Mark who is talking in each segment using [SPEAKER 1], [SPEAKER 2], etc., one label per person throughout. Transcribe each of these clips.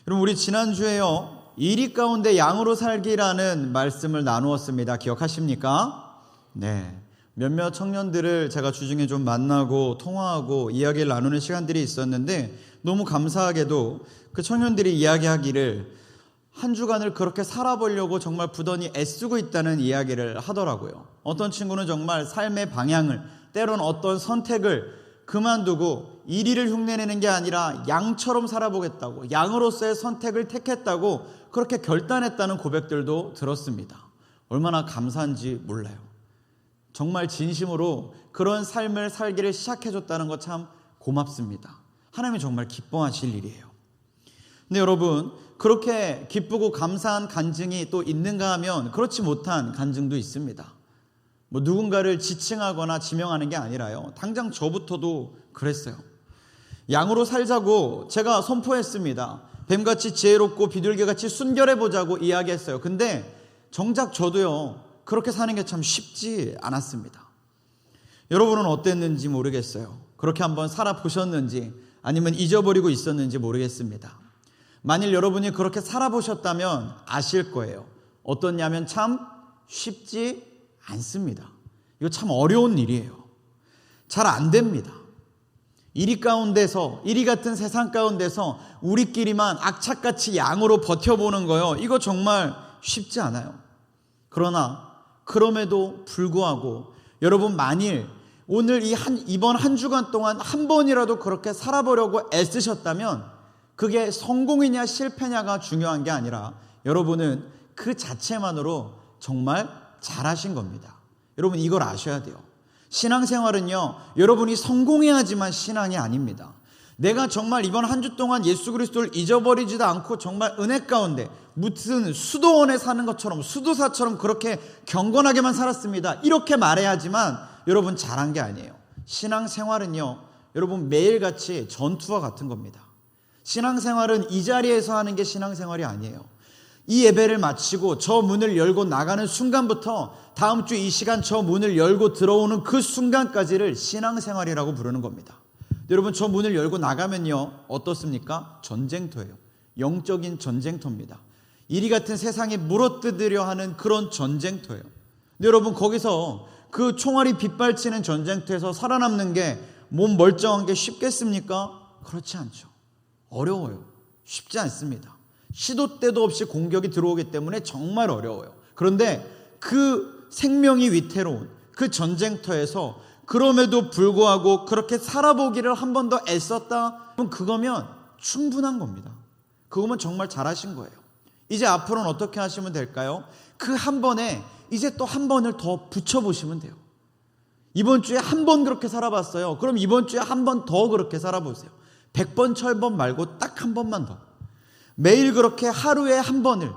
[SPEAKER 1] 여러분, 우리 지난주에요, 이리 가운데 양으로 살기라는 말씀을 나누었습니다. 기억하십니까? 네. 몇몇 청년들을 제가 주중에 좀 만나고 통화하고 이야기를 나누는 시간들이 있었는데, 너무 감사하게도 그 청년들이 이야기하기를 한 주간을 그렇게 살아보려고 정말 부단히 애쓰고 있다는 이야기를 하더라고요. 어떤 친구는 정말 삶의 방향을, 때론 어떤 선택을 그만두고 이리를 흉내내는 게 아니라 양처럼 살아보겠다고, 양으로서의 선택을 택했다고 그렇게 결단했다는 고백들도 들었습니다. 얼마나 감사한지 몰라요. 정말 진심으로 그런 삶을 살기를 시작해줬다는 것 참 고맙습니다. 하나님이 정말 기뻐하실 일이에요. 근데 여러분, 그렇게 기쁘고 감사한 간증이 또 있는가 하면 그렇지 못한 간증도 있습니다. 누군가를 지칭하거나 지명하는 게 아니라요, 당장 저부터도 그랬어요. 양으로 살자고 제가 선포했습니다. 뱀같이 지혜롭고 비둘기같이 순결해보자고 이야기했어요. 근데 정작 저도요, 그렇게 사는 게 참 쉽지 않았습니다. 여러분은 어땠는지 모르겠어요. 그렇게 한번 살아보셨는지 아니면 잊어버리고 있었는지 모르겠습니다. 만일 여러분이 그렇게 살아보셨다면 아실 거예요. 어떻냐면 참 쉽지 않습니다. 이거 참 어려운 일이에요. 잘 안 됩니다. 이리 같은 세상 가운데서 우리끼리만 악착같이 양으로 버텨보는 거요, 이거 정말 쉽지 않아요. 그럼에도 불구하고 여러분, 만일 오늘 이번 한 주간 동안 한 번이라도 그렇게 살아보려고 애쓰셨다면 그게 성공이냐 실패냐가 중요한 게 아니라 여러분은 그 자체만으로 정말 잘하신 겁니다. 여러분, 이걸 아셔야 돼요. 신앙생활은요, 여러분이 성공해야지만 신앙이 아닙니다. 내가 정말 이번 한 주 동안 예수 그리스도를 잊어버리지도 않고 정말 은혜 가운데 무슨 수도원에 사는 것처럼, 수도사처럼 그렇게 경건하게만 살았습니다, 이렇게 말해야지만 여러분 잘한 게 아니에요. 신앙생활은요, 여러분 매일같이 전투와 같은 겁니다. 신앙생활은 이 자리에서 하는 게 신앙생활이 아니에요. 이 예배를 마치고 저 문을 열고 나가는 순간부터 다음 주 이 시간 저 문을 열고 들어오는 그 순간까지를 신앙생활이라고 부르는 겁니다. 여러분, 저 문을 열고 나가면요, 어떻습니까? 전쟁터예요. 영적인 전쟁터입니다. 이리 같은 세상에 물어뜯으려 하는 그런 전쟁터예요. 근데 여러분, 거기서 그 총알이 빗발치는 전쟁터에서 살아남는 게 몸 멀쩡한 게 쉽겠습니까? 그렇지 않죠. 어려워요. 쉽지 않습니다. 시도 때도 없이 공격이 들어오기 때문에 정말 어려워요. 그런데 그 생명이 위태로운 그 전쟁터에서 그럼에도 불구하고 그렇게 살아보기를 한 번 더 애썼다, 그럼 그거면 충분한 겁니다. 그거면 정말 잘하신 거예요. 이제 앞으로는 어떻게 하시면 될까요? 그 한 번에 이제 또 한 번을 더 붙여보시면 돼요. 이번 주에 한 번 그렇게 살아봤어요. 그럼 이번 주에 한 번 더 그렇게 살아보세요. 100번, 1000번 말고 딱 한 번만 더. 매일 그렇게 하루에 한 번을,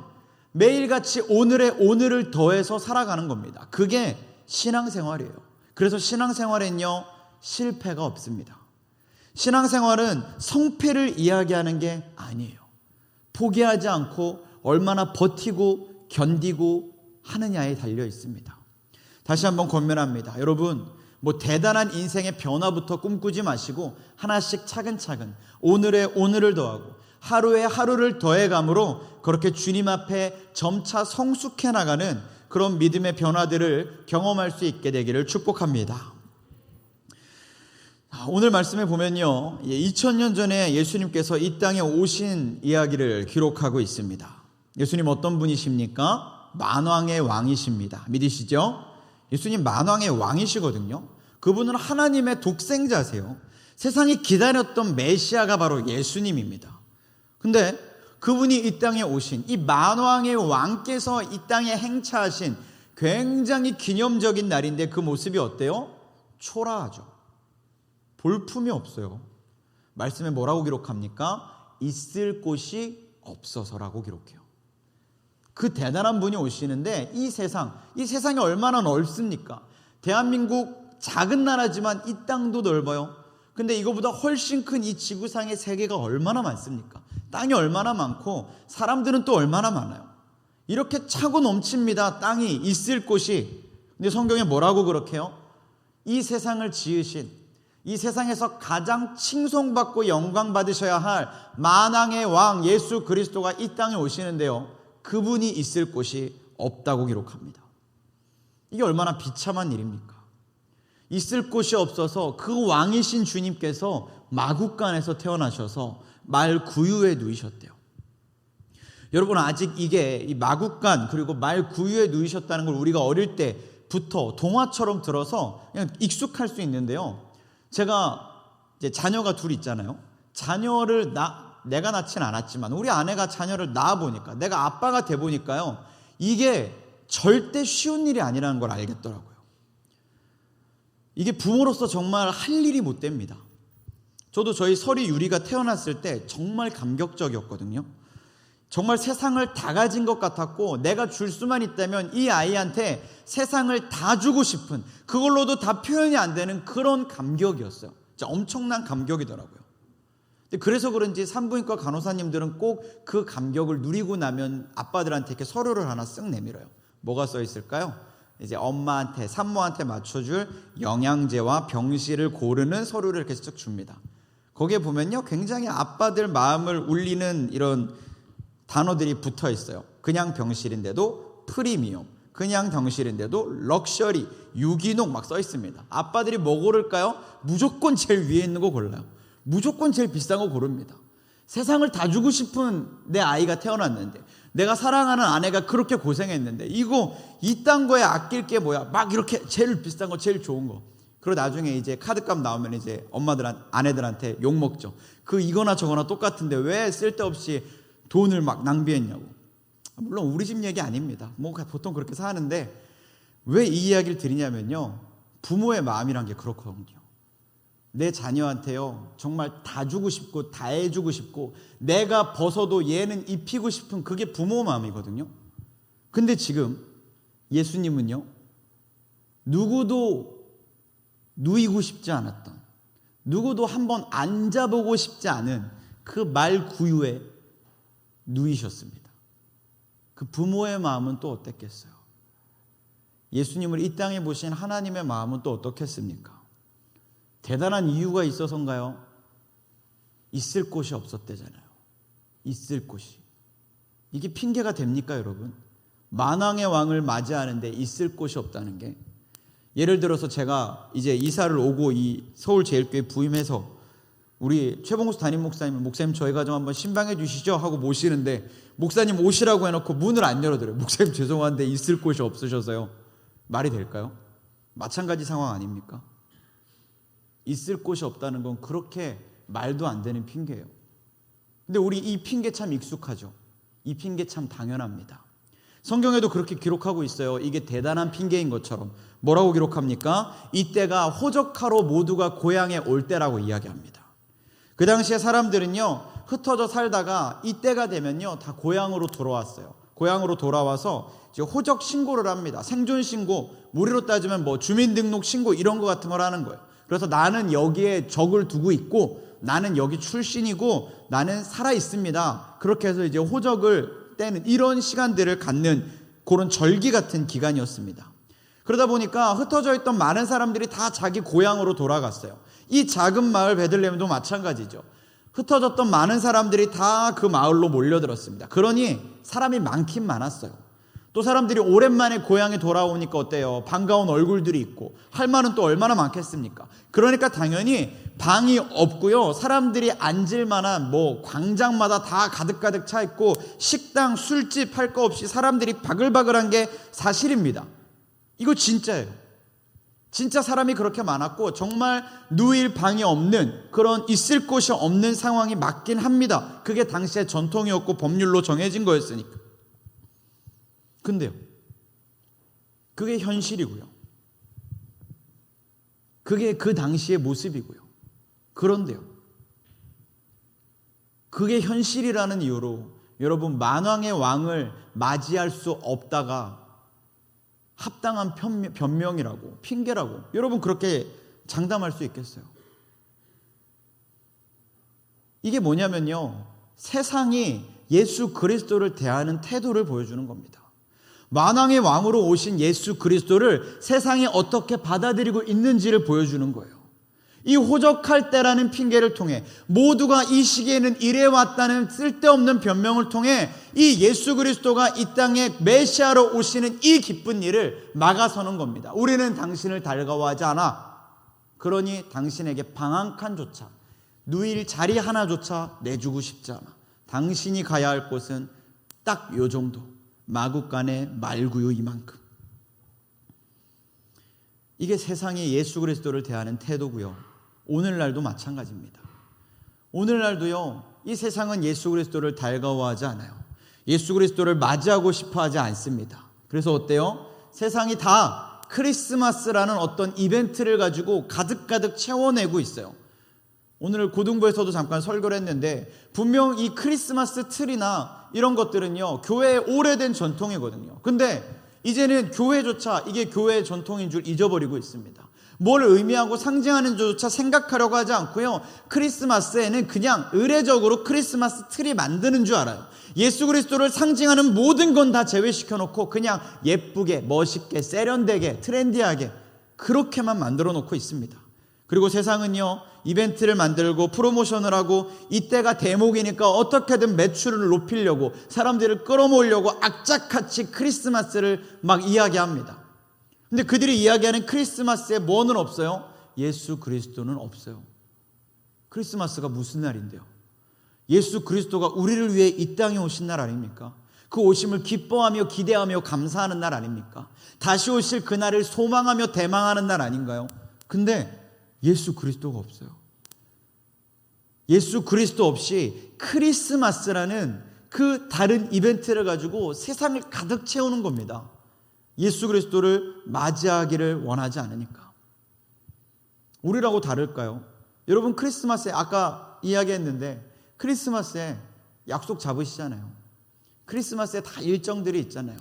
[SPEAKER 1] 매일같이 오늘을 더해서 살아가는 겁니다. 그게 신앙생활이에요. 그래서 신앙생활엔요, 실패가 없습니다. 신앙생활은 성패를 이야기하는 게 아니에요. 포기하지 않고 얼마나 버티고 견디고 하느냐에 달려 있습니다. 다시 한번 권면합니다. 여러분, 대단한 인생의 변화부터 꿈꾸지 마시고 하나씩 차근차근 오늘을 더하고 하루에 하루를 더해감으로 그렇게 주님 앞에 점차 성숙해 나가는 그런 믿음의 변화들을 경험할 수 있게 되기를 축복합니다. 오늘 말씀에 보면요, 2000년 전에 예수님께서 이 땅에 오신 이야기를 기록하고 있습니다. 예수님 어떤 분이십니까? 만왕의 왕이십니다. 믿으시죠? 예수님 만왕의 왕이시거든요. 그분은 하나님의 독생자세요. 세상이 기다렸던 메시아가 바로 예수님입니다. 근데 그분이 이 땅에 오신 이 만왕의 왕께서 이 땅에 행차하신 굉장히 기념적인 날인데 그 모습이 어때요? 초라하죠. 볼품이 없어요. 말씀에 뭐라고 기록합니까? 있을 곳이 없어서라고 기록해요. 그 대단한 분이 오시는데 이 세상이 얼마나 넓습니까? 대한민국 작은 나라지만 이 땅도 넓어요. 근데 이거보다 훨씬 큰 이 지구상의 세계가 얼마나 많습니까? 땅이 얼마나 많고 사람들은 또 얼마나 많아요. 이렇게 차고 넘칩니다. 땅이 있을 곳이. 근데 성경에 뭐라고 그렇게 해요? 이 세상을 지으신, 이 세상에서 가장 칭송받고 영광받으셔야 할 만왕의 왕 예수 그리스도가 이 땅에 오시는데요, 그분이 있을 곳이 없다고 기록합니다. 이게 얼마나 비참한 일입니까? 있을 곳이 없어서 그 왕이신 주님께서 마국간에서 태어나셔서 말 구유에 누이셨대요. 여러분, 아직 이게 이 마국간 그리고 말 구유에 누이셨다는 걸 우리가 어릴 때부터 동화처럼 들어서 그냥 익숙할 수 있는데요, 제가 이제 자녀가 둘 있잖아요. 자녀를 내가 낳진 않았지만 우리 아내가 자녀를 낳아 보니까, 내가 아빠가 돼 보니까요, 이게 절대 쉬운 일이 아니라는 걸 알겠더라고요. 이게 부모로서 정말 할 일이 못 됩니다. 저도 저희 설이 유리가 태어났을 때 정말 감격적이었거든요. 정말 세상을 다 가진 것 같았고, 내가 줄 수만 있다면 이 아이한테 세상을 다 주고 싶은, 그걸로도 다 표현이 안 되는 그런 감격이었어요. 진짜 엄청난 감격이더라고요. 그래서 그런지 산부인과 간호사님들은 꼭 그 감격을 누리고 나면 아빠들한테 이렇게 서류를 하나 쓱 내밀어요. 뭐가 써 있을까요? 이제 엄마한테, 산모한테 맞춰줄 영양제와 병실을 고르는 서류를 이렇게 쓱 줍니다. 거기에 보면요, 굉장히 아빠들 마음을 울리는 이런 단어들이 붙어 있어요. 그냥 병실인데도 프리미엄, 그냥 병실인데도 럭셔리, 유기농 막 써 있습니다. 아빠들이 뭐 고를까요? 무조건 제일 위에 있는 거 골라요. 무조건 제일 비싼 거 고릅니다. 세상을 다 주고 싶은 내 아이가 태어났는데, 내가 사랑하는 아내가 그렇게 고생했는데, 이거 이딴 거에 아낄 게 뭐야? 막 이렇게 제일 비싼 거, 제일 좋은 거. 그리고 나중에 이제 카드값 나오면 이제 아내들한테 욕 먹죠. 그 이거나 저거나 똑같은데 왜 쓸데없이 돈을 막 낭비했냐고. 물론 우리 집 얘기 아닙니다. 뭐 보통 그렇게 사는데, 왜 이 이야기를 드리냐면요, 부모의 마음이란 게 그렇거든요. 내 자녀한테요, 정말 다 주고 싶고 다 해주고 싶고, 내가 벗어도 얘는 입히고 싶은, 그게 부모 마음이거든요. 근데 지금 예수님은요, 누구도 누이고 싶지 않았던, 누구도 한번 앉아보고 싶지 않은 그 말 구유에 누이셨습니다. 그 부모의 마음은 또 어땠겠어요? 예수님을 이 땅에 보신 하나님의 마음은 또 어떻겠습니까? 대단한 이유가 있어서인가요? 있을 곳이 없었대잖아요. 있을 곳이. 이게 핑계가 됩니까, 여러분? 만왕의 왕을 맞이하는데 있을 곳이 없다는 게. 예를 들어서 제가 이제 이사를 오고 이 서울제일교회 부임해서 우리 최봉수 담임 목사님 저희 가정 한번 신방해 주시죠 하고 모시는데, 목사님 오시라고 해놓고 문을 안 열어드려요. 목사님 죄송한데 있을 곳이 없으셔서요. 말이 될까요? 마찬가지 상황 아닙니까? 있을 곳이 없다는 건 그렇게 말도 안 되는 핑계예요. 근데 우리 이 핑계 참 익숙하죠. 이 핑계 참 당연합니다. 성경에도 그렇게 기록하고 있어요. 이게 대단한 핑계인 것처럼. 뭐라고 기록합니까? 이때가 호적하러 모두가 고향에 올 때라고 이야기합니다. 그 당시에 사람들은요, 흩어져 살다가 이때가 되면요, 다 고향으로 돌아왔어요. 고향으로 돌아와서 이제 호적 신고를 합니다. 생존 신고, 우리로 따지면 뭐 주민등록 신고 이런 거 같은 걸 하는 거예요. 그래서 나는 여기에 적을 두고 있고, 나는 여기 출신이고, 나는 살아 있습니다. 그렇게 해서 이제 호적을 떼는 이런 시간들을 갖는 그런 절기 같은 기간이었습니다. 그러다 보니까 흩어져 있던 많은 사람들이 다 자기 고향으로 돌아갔어요. 이 작은 마을 베들레헴도 마찬가지죠. 흩어졌던 많은 사람들이 다 그 마을로 몰려들었습니다. 그러니 사람이 많긴 많았어요. 또 사람들이 오랜만에 고향에 돌아오니까 어때요? 반가운 얼굴들이 있고, 할 말은 또 얼마나 많겠습니까? 그러니까 당연히 방이 없고요, 사람들이 앉을 만한 뭐 광장마다 다 가득가득 차 있고, 식당, 술집 할 거 없이 사람들이 바글바글한 게 사실입니다. 이거 진짜예요. 진짜 사람이 그렇게 많았고, 정말 누일 방이 없는, 그런 있을 곳이 없는 상황이 맞긴 합니다. 그게 당시의 전통이었고 법률로 정해진 거였으니까. 근데요, 그게 현실이고요, 그게 그 당시의 모습이고요. 그런데요, 그게 현실이라는 이유로 여러분, 만왕의 왕을 맞이할 수 없다가 합당한 변명이라고, 핑계라고 여러분 그렇게 장담할 수 있겠어요? 이게 뭐냐면요, 세상이 예수 그리스도를 대하는 태도를 보여주는 겁니다. 만왕의 왕으로 오신 예수 그리스도를 세상이 어떻게 받아들이고 있는지를 보여주는 거예요. 이 호적할 때라는 핑계를 통해, 모두가 이 시기에는 이래왔다는 쓸데없는 변명을 통해 이 예수 그리스도가 이 땅에 메시아로 오시는 이 기쁜 일을 막아서는 겁니다. 우리는 당신을 달가워하지 않아. 그러니 당신에게 방 한 칸조차, 누일 자리 하나조차 내주고 싶지 않아. 당신이 가야 할 곳은 딱 요 정도, 마구간의 말구유 이만큼. 이게 세상이 예수 그리스도를 대하는 태도고요. 오늘날도 마찬가지입니다. 오늘날도요, 이 세상은 예수 그리스도를 달가워하지 않아요. 예수 그리스도를 맞이하고 싶어 하지 않습니다. 그래서 어때요? 세상이 다 크리스마스라는 어떤 이벤트를 가지고 가득가득 채워내고 있어요. 오늘 고등부에서도 잠깐 설교를 했는데, 분명 이 크리스마스 트리나 이런 것들은요, 교회의 오래된 전통이거든요. 근데 이제는 교회조차 이게 교회의 전통인 줄 잊어버리고 있습니다. 뭘 의미하고 상징하는 줄조차 생각하려고 하지 않고요, 크리스마스에는 그냥 의례적으로 크리스마스 트리 만드는 줄 알아요. 예수 그리스도를 상징하는 모든 건 다 제외시켜놓고 그냥 예쁘게, 멋있게, 세련되게, 트렌디하게 그렇게만 만들어 놓고 있습니다. 그리고 세상은요, 이벤트를 만들고 프로모션을 하고 이때가 대목이니까 어떻게든 매출을 높이려고, 사람들을 끌어모으려고 악착같이 크리스마스를 막 이야기합니다. 근데 그들이 이야기하는 크리스마스에 뭐는 없어요? 예수 그리스도는 없어요. 크리스마스가 무슨 날인데요? 예수 그리스도가 우리를 위해 이 땅에 오신 날 아닙니까? 그 오심을 기뻐하며 기대하며 감사하는 날 아닙니까? 다시 오실 그날을 소망하며 대망하는 날 아닌가요? 근데 예수 그리스도가 없어요. 예수 그리스도 없이 크리스마스라는 그 다른 이벤트를 가지고 세상을 가득 채우는 겁니다. 예수 그리스도를 맞이하기를 원하지 않으니까. 우리라고 다를까요? 여러분, 크리스마스에 아까 이야기했는데 크리스마스에 약속 잡으시잖아요. 크리스마스에 다 일정들이 있잖아요.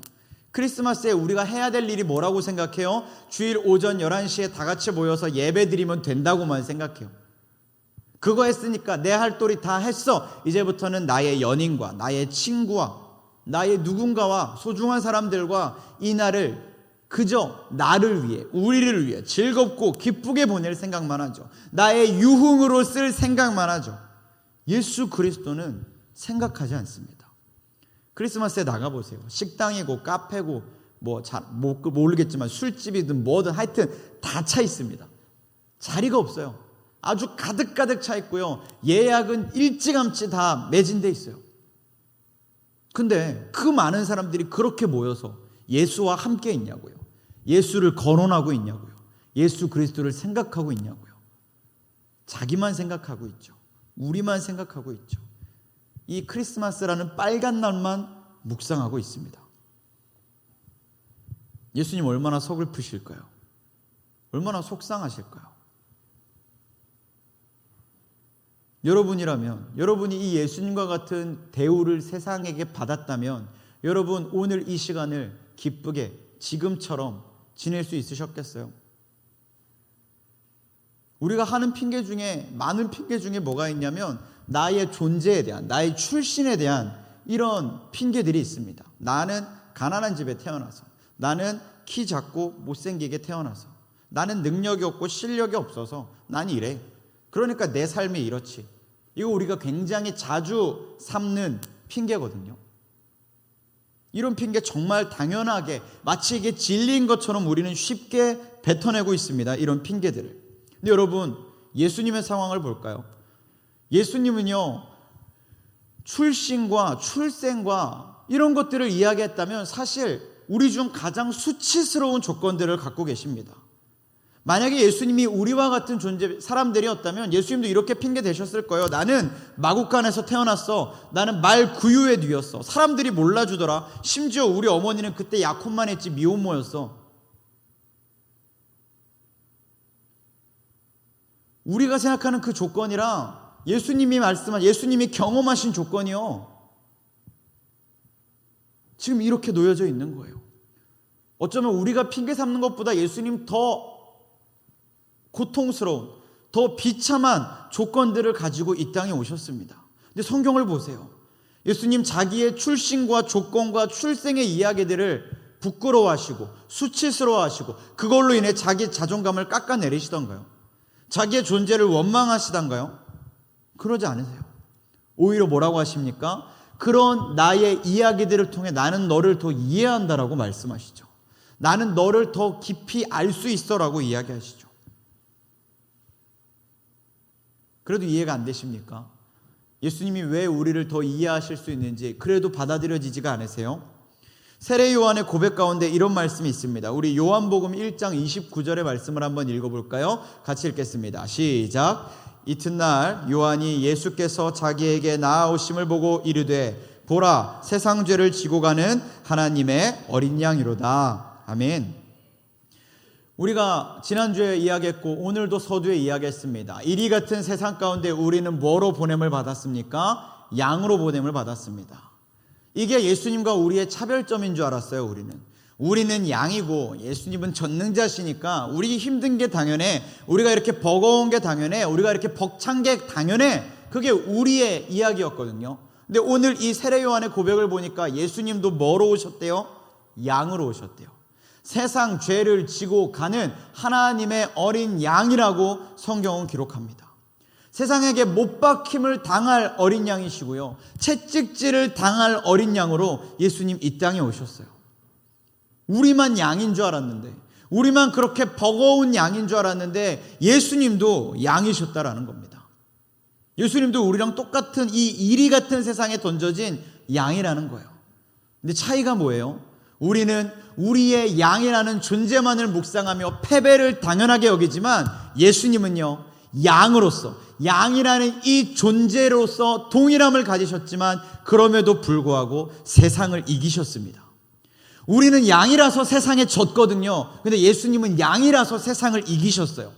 [SPEAKER 1] 크리스마스에 우리가 해야 될 일이 뭐라고 생각해요? 주일 오전 11시에 다 같이 모여서 예배 드리면 된다고만 생각해요. 그거 했으니까 내 할 도리 다 했어. 이제부터는 나의 연인과 나의 친구와 나의 누군가와 소중한 사람들과 이 날을 그저 나를 위해, 우리를 위해 즐겁고 기쁘게 보낼 생각만 하죠. 나의 유흥으로 쓸 생각만 하죠. 예수 그리스도는 생각하지 않습니다. 크리스마스에 나가보세요. 식당이고 카페고 잘 모르겠지만 술집이든 뭐든 하여튼 다 차 있습니다. 자리가 없어요. 아주 가득가득 차 있고요. 예약은 일찌감치 다 매진돼 있어요. 근데 그 많은 사람들이 그렇게 모여서 예수와 함께 있냐고요. 예수를 거론하고 있냐고요. 예수 그리스도를 생각하고 있냐고요. 자기만 생각하고 있죠. 우리만 생각하고 있죠. 이 크리스마스라는 빨간 날만 묵상하고 있습니다. 예수님 얼마나 서글프실까요? 얼마나 속상하실까요? 여러분이라면, 여러분이 이 예수님과 같은 대우를 세상에게 받았다면 여러분 오늘 이 시간을 기쁘게 지금처럼 지낼 수 있으셨겠어요? 우리가 하는 핑계 중에, 많은 핑계 중에 뭐가 있냐면 나의 존재에 대한, 나의 출신에 대한 이런 핑계들이 있습니다. 나는 가난한 집에 태어나서, 나는 키 작고 못생기게 태어나서, 나는 능력이 없고 실력이 없어서 난 이래. 그러니까 내 삶이 이렇지. 이거 우리가 굉장히 자주 삼는 핑계거든요. 이런 핑계 정말 당연하게 마치 이게 진리인 것처럼 우리는 쉽게 뱉어내고 있습니다. 이런 핑계들을. 근데 여러분, 예수님의 상황을 볼까요? 예수님은요, 출신과 출생과 이런 것들을 이야기했다면 사실 우리 중 가장 수치스러운 조건들을 갖고 계십니다. 만약에 예수님이 우리와 같은 존재 사람들이었다면 예수님도 이렇게 핑계 대셨을 거예요. 나는 마구간에서 태어났어. 나는 말 구유에 뉘었어. 사람들이 몰라주더라. 심지어 우리 어머니는 그때 약혼만 했지 미혼모였어. 우리가 생각하는 그 조건이랑 예수님이 말씀한, 예수님이 경험하신 조건이요, 지금 이렇게 놓여져 있는 거예요. 어쩌면 우리가 핑계 삼는 것보다 예수님 더 고통스러운, 더 비참한 조건들을 가지고 이 땅에 오셨습니다. 근데 성경을 보세요. 예수님 자기의 출신과 조건과 출생의 이야기들을 부끄러워하시고 수치스러워하시고 그걸로 인해 자기 자존감을 깎아내리시던가요? 자기의 존재를 원망하시던가요? 그러지 않으세요. 오히려 뭐라고 하십니까? 그런 나의 이야기들을 통해 나는 너를 더 이해한다라고 말씀하시죠. 나는 너를 더 깊이 알 수 있어라고 이야기하시죠. 그래도 이해가 안 되십니까? 예수님이 왜 우리를 더 이해하실 수 있는지 그래도 받아들여지지가 않으세요? 세례 요한의 고백 가운데 이런 말씀이 있습니다. 우리 요한복음 1장 29절의 말씀을 한번 읽어볼까요? 같이 읽겠습니다. 시작. 이튿날 요한이 예수께서 자기에게 나아오심을 보고 이르되 보라 세상 죄를 지고 가는 하나님의 어린 양이로다. 아멘. 우리가 지난주에 이야기했고 오늘도 서두에 이야기했습니다. 이리 같은 세상 가운데 우리는 뭐로 보냄을 받았습니까? 양으로 보냄을 받았습니다. 이게 예수님과 우리의 차별점인 줄 알았어요. 우리는 양이고 예수님은 전능자시니까 우리 힘든 게 당연해, 우리가 이렇게 버거운 게 당연해, 우리가 이렇게 벅찬 게 당연해. 그게 우리의 이야기였거든요. 근데 오늘 이 세례 요한의 고백을 보니까 예수님도 뭐로 오셨대요? 양으로 오셨대요. 세상 죄를 지고 가는 하나님의 어린 양이라고 성경은 기록합니다. 세상에게 못 박힘을 당할 어린 양이시고요, 채찍질을 당할 어린 양으로 예수님 이 땅에 오셨어요. 우리만 양인 줄 알았는데, 우리만 그렇게 버거운 양인 줄 알았는데 예수님도 양이셨다라는 겁니다. 예수님도 우리랑 똑같은 이 이리 같은 세상에 던져진 양이라는 거예요. 근데 차이가 뭐예요? 우리는 우리의 양이라는 존재만을 묵상하며 패배를 당연하게 여기지만 예수님은요, 양으로서, 양이라는 이 존재로서 동일함을 가지셨지만 그럼에도 불구하고 세상을 이기셨습니다. 우리는 양이라서 세상에 졌거든요. 근데 예수님은 양이라서 세상을 이기셨어요.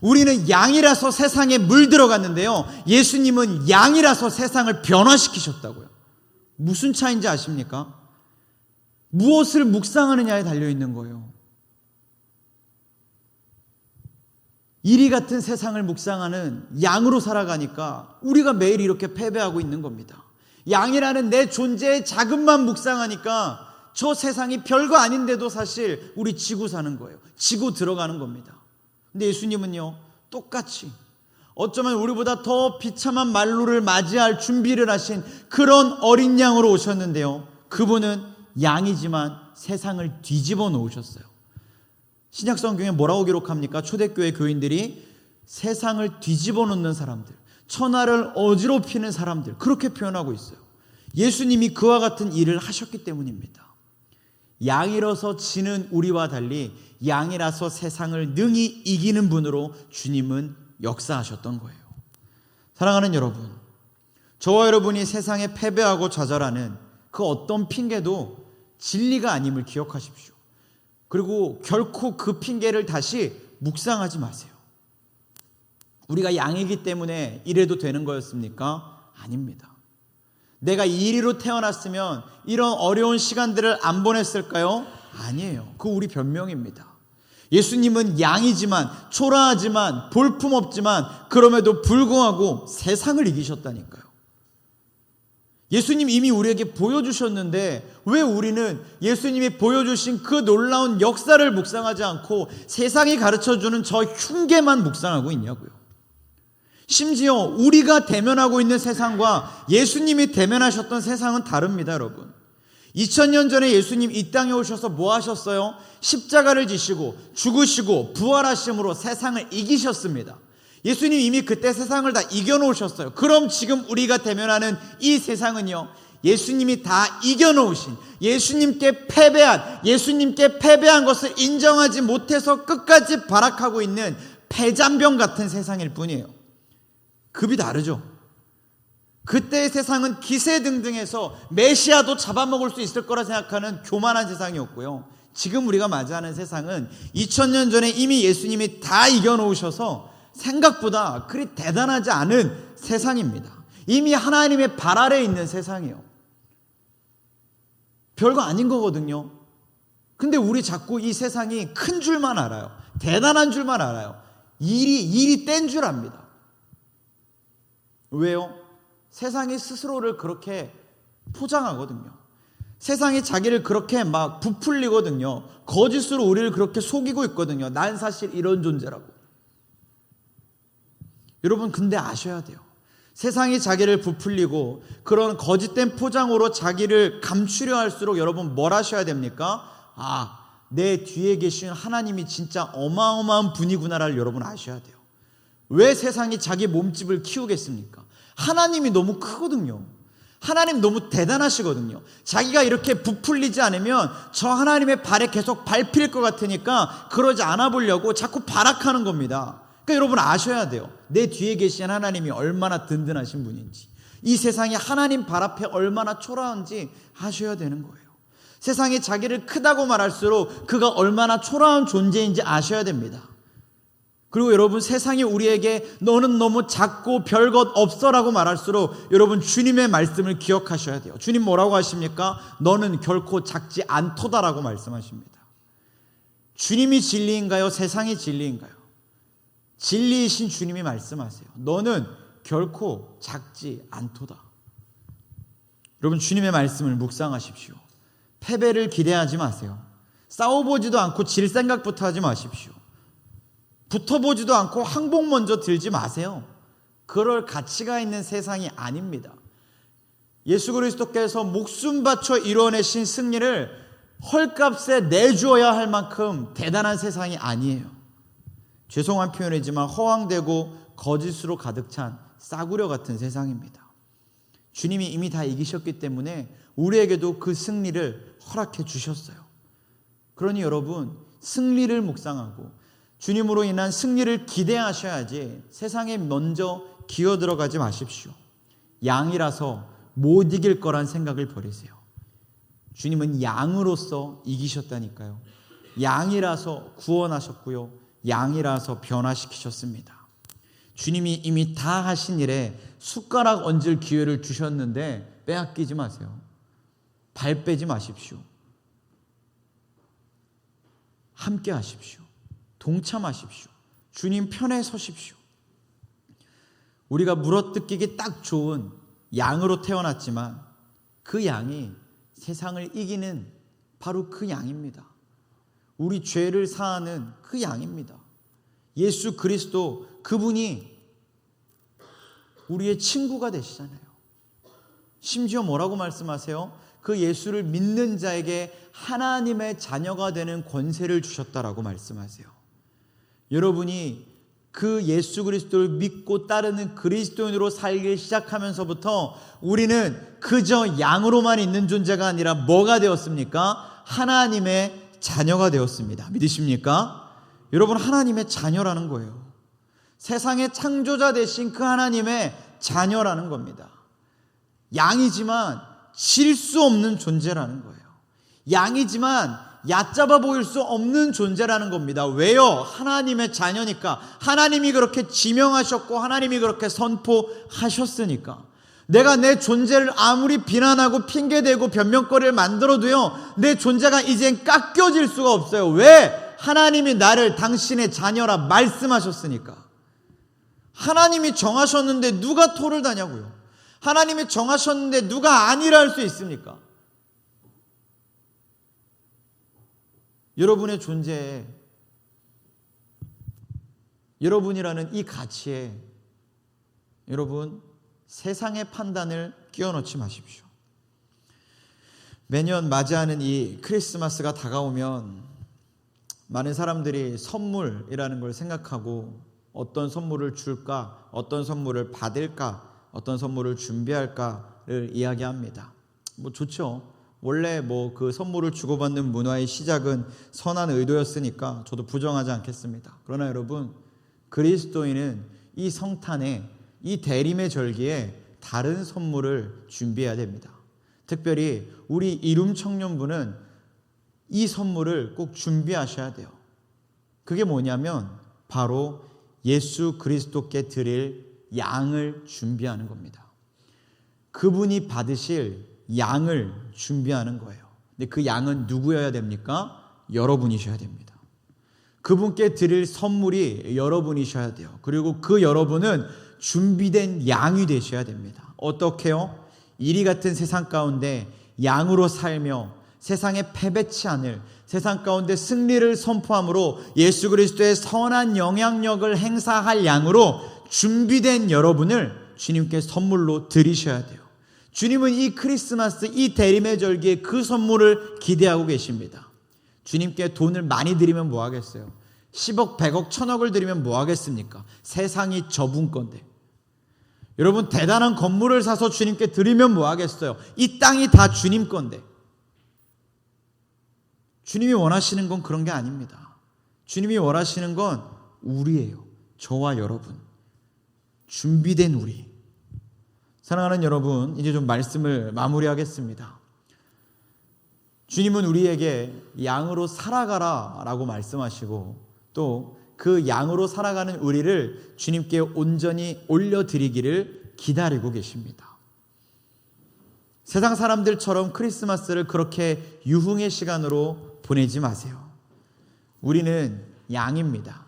[SPEAKER 1] 우리는 양이라서 세상에 물들어갔는데요, 예수님은 양이라서 세상을 변화시키셨다고요. 무슨 차이인지 아십니까? 무엇을 묵상하느냐에 달려있는 거예요. 이리 같은 세상을 묵상하는 양으로 살아가니까 우리가 매일 이렇게 패배하고 있는 겁니다. 양이라는 내 존재의 자금만 묵상하니까 저 세상이 별거 아닌데도 사실 우리 지고 사는 거예요. 지고 들어가는 겁니다. 근데 예수님은요, 똑같이 어쩌면 우리보다 더 비참한 말로를 맞이할 준비를 하신 그런 어린 양으로 오셨는데요, 그분은 양이지만 세상을 뒤집어 놓으셨어요. 신약 성경에 뭐라고 기록합니까? 초대교회 교인들이 세상을 뒤집어 놓는 사람들, 천하를 어지럽히는 사람들, 그렇게 표현하고 있어요. 예수님이 그와 같은 일을 하셨기 때문입니다. 양이라서 지는 우리와 달리 양이라서 세상을 능히 이기는 분으로 주님은 역사하셨던 거예요. 사랑하는 여러분, 저와 여러분이 세상에 패배하고 좌절하는 그 어떤 핑계도 진리가 아님을 기억하십시오. 그리고 결코 그 핑계를 다시 묵상하지 마세요. 우리가 양이기 때문에 이래도 되는 거였습니까? 아닙니다. 내가 이리로 태어났으면 이런 어려운 시간들을 안 보냈을까요? 아니에요. 그거 우리 변명입니다. 예수님은 양이지만, 초라하지만, 볼품없지만 그럼에도 불구하고 세상을 이기셨다니까요. 예수님 이미 우리에게 보여주셨는데 왜 우리는 예수님이 보여주신 그 놀라운 역사를 묵상하지 않고 세상이 가르쳐주는 저 흉계만 묵상하고 있냐고요. 심지어 우리가 대면하고 있는 세상과 예수님이 대면하셨던 세상은 다릅니다, 여러분. 2000년 전에 예수님 이 땅에 오셔서 뭐 하셨어요? 십자가를 지시고 죽으시고 부활하심으로 세상을 이기셨습니다. 예수님 이미 그때 세상을 다 이겨놓으셨어요. 그럼 지금 우리가 대면하는 이 세상은요, 예수님이 다 이겨놓으신, 예수님께 패배한 것을 인정하지 못해서 끝까지 발악하고 있는 패잔병 같은 세상일 뿐이에요. 급이 다르죠. 그때의 세상은 기세등등해서 메시아도 잡아먹을 수 있을 거라 생각하는 교만한 세상이었고요, 지금 우리가 맞이하는 세상은 2000년 전에 이미 예수님이 다 이겨놓으셔서 생각보다 그리 대단하지 않은 세상입니다. 이미 하나님의 발 아래에 있는 세상이에요. 별거 아닌 거거든요. 근데 우리 자꾸 이 세상이 큰 줄만 알아요. 대단한 줄만 알아요. 일이 뗀 줄 압니다. 왜요? 세상이 스스로를 그렇게 포장하거든요. 세상이 자기를 그렇게 막 부풀리거든요. 거짓으로 우리를 그렇게 속이고 있거든요. 난 사실 이런 존재라고. 여러분 근데 아셔야 돼요. 세상이 자기를 부풀리고 그런 거짓된 포장으로 자기를 감추려 할수록 여러분 뭘 하셔야 됩니까? 내 뒤에 계신 하나님이 진짜 어마어마한 분이구나를 여러분 아셔야 돼요. 왜 세상이 자기 몸집을 키우겠습니까? 하나님이 너무 크거든요. 하나님 너무 대단하시거든요. 자기가 이렇게 부풀리지 않으면 저 하나님의 발에 계속 밟힐 것 같으니까 그러지 않아 보려고 자꾸 발악하는 겁니다. 그러니까 여러분 아셔야 돼요. 내 뒤에 계신 하나님이 얼마나 든든하신 분인지, 이 세상이 하나님 발 앞에 얼마나 초라한지 아셔야 되는 거예요. 세상이 자기를 크다고 말할수록 그가 얼마나 초라한 존재인지 아셔야 됩니다. 그리고 여러분 세상이 우리에게 너는 너무 작고 별것 없어라고 말할수록 여러분 주님의 말씀을 기억하셔야 돼요. 주님 뭐라고 하십니까? 너는 결코 작지 않도다라고 말씀하십니다. 주님이 진리인가요? 세상이 진리인가요? 진리이신 주님이 말씀하세요. 너는 결코 작지 않도다. 여러분 주님의 말씀을 묵상하십시오. 패배를 기대하지 마세요. 싸워보지도 않고 질 생각부터 하지 마십시오. 붙어보지도 않고 항복 먼저 들지 마세요. 그럴 가치가 있는 세상이 아닙니다. 예수 그리스도께서 목숨 바쳐 이뤄내신 승리를 헐값에 내주어야 할 만큼 대단한 세상이 아니에요. 죄송한 표현이지만 허황되고 거짓으로 가득 찬 싸구려 같은 세상입니다. 주님이 이미 다 이기셨기 때문에 우리에게도 그 승리를 허락해 주셨어요. 그러니 여러분 승리를 묵상하고 주님으로 인한 승리를 기대하셔야지 세상에 먼저 기어들어가지 마십시오. 양이라서 못 이길 거란 생각을 버리세요. 주님은 양으로서 이기셨다니까요. 양이라서 구원하셨고요. 양이라서 변화시키셨습니다. 주님이 이미 다 하신 일에 숟가락 얹을 기회를 주셨는데 빼앗기지 마세요. 발 빼지 마십시오. 함께 하십시오. 동참하십시오. 주님 편에 서십시오. 우리가 물어뜯기기 딱 좋은 양으로 태어났지만 그 양이 세상을 이기는 바로 그 양입니다. 우리 죄를 사하는 그 양입니다. 예수 그리스도 그분이 우리의 친구가 되시잖아요. 심지어 뭐라고 말씀하세요? 그 예수를 믿는 자에게 하나님의 자녀가 되는 권세를 주셨다라고 말씀하세요. 여러분이 그 예수 그리스도를 믿고 따르는 그리스도인으로 살기 시작하면서부터 우리는 그저 양으로만 있는 존재가 아니라 뭐가 되었습니까? 하나님의 자녀가 되었습니다. 믿으십니까? 여러분 하나님의 자녀라는 거예요. 세상의 창조자 되신 그 하나님의 자녀라는 겁니다. 양이지만 질 수 없는 존재라는 거예요. 양이지만 얕잡아 보일 수 없는 존재라는 겁니다. 왜요? 하나님의 자녀니까. 하나님이 그렇게 지명하셨고 하나님이 그렇게 선포하셨으니까. 내가 내 존재를 아무리 비난하고 핑계대고 변명거리를 만들어도요, 내 존재가 이젠 깎여질 수가 없어요. 왜? 하나님이 나를 당신의 자녀라 말씀하셨으니까. 하나님이 정하셨는데 누가 토를 다냐고요. 하나님이 정하셨는데 누가 아니라 할 수 있습니까? 여러분의 존재에, 여러분이라는 이 가치에 여러분 세상의 판단을 끼워넣지 마십시오. 매년 맞이하는 이 크리스마스가 다가오면 많은 사람들이 선물이라는 걸 생각하고 어떤 선물을 줄까, 어떤 선물을 받을까, 어떤 선물을 준비할까를 이야기합니다. 뭐 좋죠. 원래 뭐 그 선물을 주고받는 문화의 시작은 선한 의도였으니까 저도 부정하지 않겠습니다. 그러나 여러분, 그리스도인은 이 성탄에, 이 대림의 절기에 다른 선물을 준비해야 됩니다. 특별히 우리 이룸 청년부는 이 선물을 꼭 준비하셔야 돼요. 그게 뭐냐면 바로 예수 그리스도께 드릴 양을 준비하는 겁니다. 그분이 받으실 양을 준비하는 거예요. 근데 그 양은 누구여야 됩니까? 여러분이셔야 됩니다. 그분께 드릴 선물이 여러분이셔야 돼요. 그리고 그 여러분은 준비된 양이 되셔야 됩니다. 어떻게요? 이리 같은 세상 가운데 양으로 살며 세상에 패배치 않을, 세상 가운데 승리를 선포함으로 예수 그리스도의 선한 영향력을 행사할 양으로 준비된 여러분을 주님께 선물로 드리셔야 돼요. 주님은 이 크리스마스, 이 대림의 절기에 그 선물을 기대하고 계십니다. 주님께 돈을 많이 드리면 뭐 하겠어요? 10억, 100억, 1000억을 드리면 뭐 하겠습니까? 세상이 저분 건데. 여러분, 대단한 건물을 사서 주님께 드리면 뭐 하겠어요? 이 땅이 다 주님 건데. 주님이 원하시는 건 그런 게 아닙니다. 주님이 원하시는 건 우리예요. 저와 여러분. 준비된 우리. 사랑하는 여러분, 이제 좀 말씀을 마무리하겠습니다. 주님은 우리에게 양으로 살아가라 라고 말씀하시고 또 그 양으로 살아가는 우리를 주님께 온전히 올려드리기를 기다리고 계십니다. 세상 사람들처럼 크리스마스를 그렇게 유흥의 시간으로 보내지 마세요. 우리는 양입니다.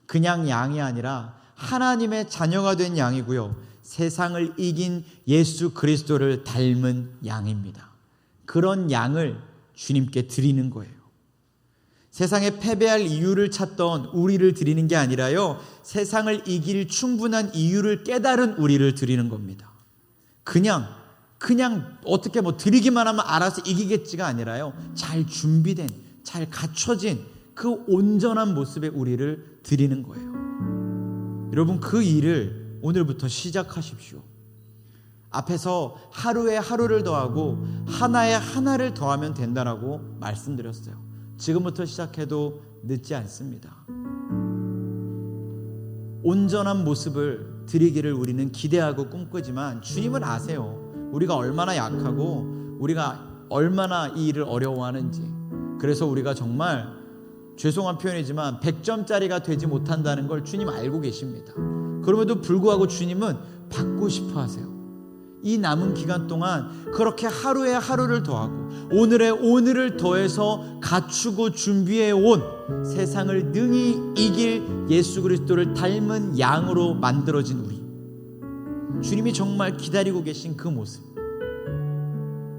[SPEAKER 1] 그냥 양이 아니라 하나님의 자녀가 된 양이고요. 세상을 이긴 예수 그리스도를 닮은 양입니다. 그런 양을 주님께 드리는 거예요. 세상에 패배할 이유를 찾던 우리를 드리는 게 아니라요, 세상을 이길 충분한 이유를 깨달은 우리를 드리는 겁니다. 그냥 어떻게 드리기만 하면 알아서 이기겠지가 아니라요, 잘 준비된, 잘 갖춰진 그 온전한 모습의 우리를 드리는 거예요. 여러분, 그 일을 오늘부터 시작하십시오. 앞에서 하루에 하루를 더하고 하나에 하나를 더하면 된다라고 말씀드렸어요. 지금부터 시작해도 늦지 않습니다. 온전한 모습을 드리기를 우리는 기대하고 꿈꾸지만 주님은 아세요. 우리가 얼마나 약하고 우리가 얼마나 이 일을 어려워하는지. 그래서 우리가 정말 죄송한 표현이지만 100점짜리가 되지 못한다는 걸 주님 알고 계십니다. 그럼에도 불구하고 주님은 받고 싶어 하세요. 이 남은 기간 동안 그렇게 하루에 하루를 더하고 오늘에 오늘을 더해서 갖추고 준비해 온 세상을 능히 이길 예수 그리스도를 닮은 양으로 만들어진 우리, 주님이 정말 기다리고 계신 그 모습,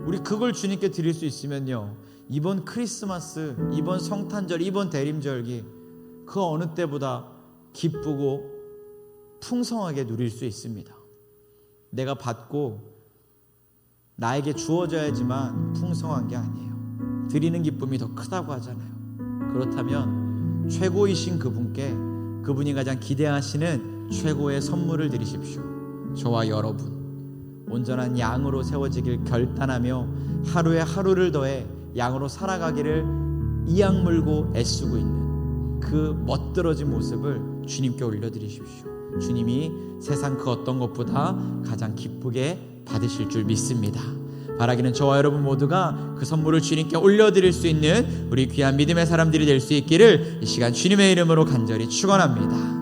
[SPEAKER 1] 우리 그걸 주님께 드릴 수 있으면요, 이번 크리스마스, 이번 성탄절, 이번 대림절기 그 어느 때보다 기쁘고 풍성하게 누릴 수 있습니다. 내가 받고 나에게 주어져야지만 풍성한 게 아니에요. 드리는 기쁨이 더 크다고 하잖아요. 그렇다면 최고이신 그분께 그분이 가장 기대하시는 최고의 선물을 드리십시오. 저와 여러분 온전한 양으로 세워지길 결단하며 하루에 하루를 더해 양으로 살아가기를 이악 물고 애쓰고 있는 그 멋들어진 모습을 주님께 올려드리십시오. 주님이 세상 그 어떤 것보다 가장 기쁘게 받으실 줄 믿습니다. 바라기는 저와 여러분 모두가 그 선물을 주님께 올려드릴 수 있는 우리 귀한 믿음의 사람들이 될 수 있기를 이 시간 주님의 이름으로 간절히 축원합니다.